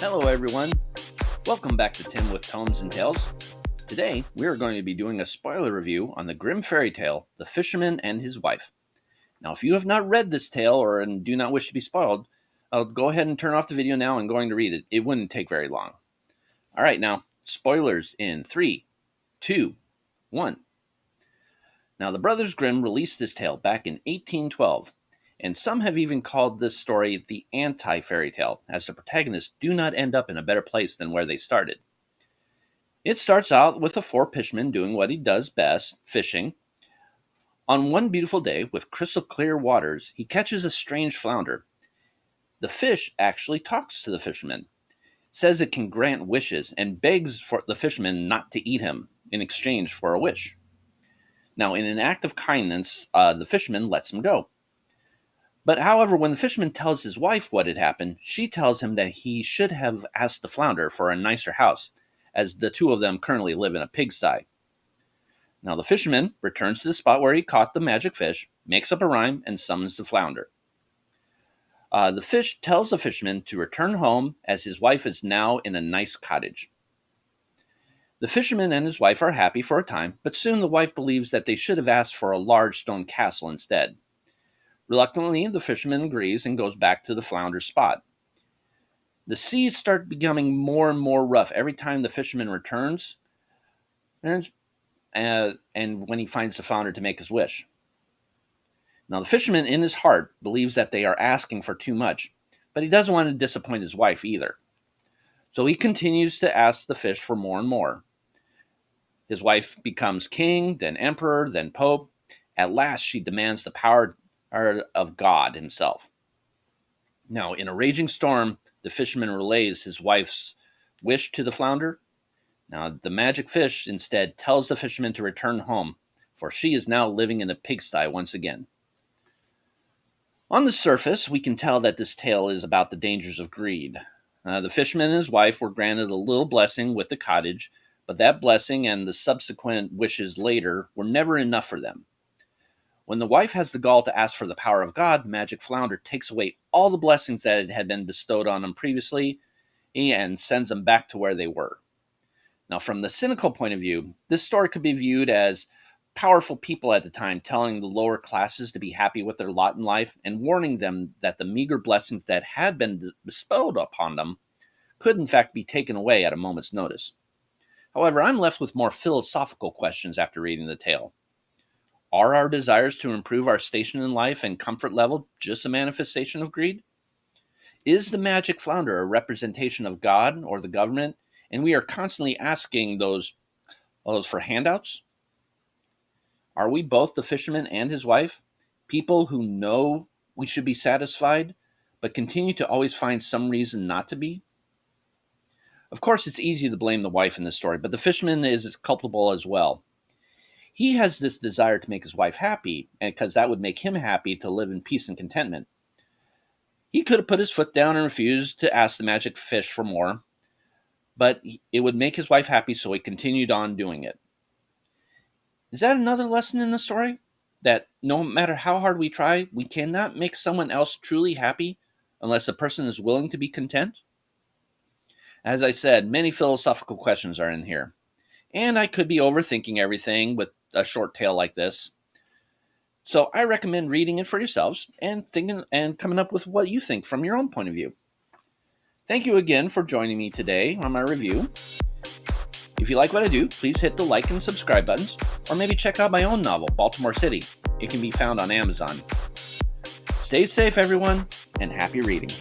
Hello everyone, welcome back to Tim with Tomes and Tales. Today we are going to be doing a spoiler review on the Grimm fairy tale, The Fisherman and His Wife. Now if you have not read this tale or do not wish to be spoiled, I'll go ahead and turn off the video now and going to read it. It wouldn't take very long. Alright, now spoilers in 3, 2, 1. Now the Brothers Grimm released this tale back in 1812. And some have even called this story the anti-fairy tale, as the protagonists do not end up in a better place than where they started. It starts out with a fisherman doing what he does best, fishing. On one beautiful day, with crystal clear waters, he catches a strange flounder. The fish actually talks to the fisherman, says it can grant wishes, and begs for the fisherman not to eat him in exchange for a wish. Now, in an act of kindness, the fisherman lets him go. But however, when the fisherman tells his wife what had happened, she tells him that he should have asked the flounder for a nicer house, as the two of them currently live in a pigsty. Now the fisherman returns to the spot where he caught the magic fish, makes up a rhyme, and summons the flounder. The fish tells the fisherman to return home, as his wife is now in a nice cottage. The fisherman and his wife are happy for a time, but soon the wife believes that they should have asked for a large stone castle instead. Reluctantly, the fisherman agrees and goes back to the flounder's spot. The seas start becoming more and more rough every time the fisherman returns, and when he finds the flounder to make his wish. Now, the fisherman in his heart believes that they are asking for too much, but he doesn't want to disappoint his wife either. So he continues to ask the fish for more and more. His wife becomes king, then emperor, then pope. At last, she demands the power of God himself. Now, in a raging storm, the fisherman relays his wife's wish to the flounder. Now, the magic fish instead tells the fisherman to return home, for she is now living in a pigsty once again. On the surface, we can tell that this tale is about the dangers of greed. The fisherman and his wife were granted a little blessing with the cottage, but that blessing and the subsequent wishes later were never enough for them. When the wife has the gall to ask for the power of God, Magic Flounder takes away all the blessings that had been bestowed on them previously and sends them back to where they were. Now, from the cynical point of view, this story could be viewed as powerful people at the time telling the lower classes to be happy with their lot in life and warning them that the meager blessings that had been bestowed upon them could in fact be taken away at a moment's notice. However, I'm left with more philosophical questions after reading the tale. Are our desires to improve our station in life and comfort level just a manifestation of greed? Is the magic flounder a representation of God or the government, and we are constantly asking those for handouts? Are we both the fisherman and his wife, people who know we should be satisfied, but continue to always find some reason not to be? Of course, it's easy to blame the wife in this story, but the fisherman is culpable as well. He has this desire to make his wife happy, and because that would make him happy to live in peace and contentment. He could have put his foot down and refused to ask the magic fish for more, but it would make his wife happy, so he continued on doing it. Is that another lesson in the story? That no matter how hard we try, we cannot make someone else truly happy unless the person is willing to be content? As I said, many philosophical questions are in here. And I could be overthinking everything with a short tale like this. So I recommend reading it for yourselves and thinking and coming up with what you think from your own point of view. Thank you again for joining me today on my review. If you like what I do, please hit the like and subscribe buttons, or maybe check out my own novel, Baltimore City. It can be found on Amazon. Stay safe, everyone, and happy reading.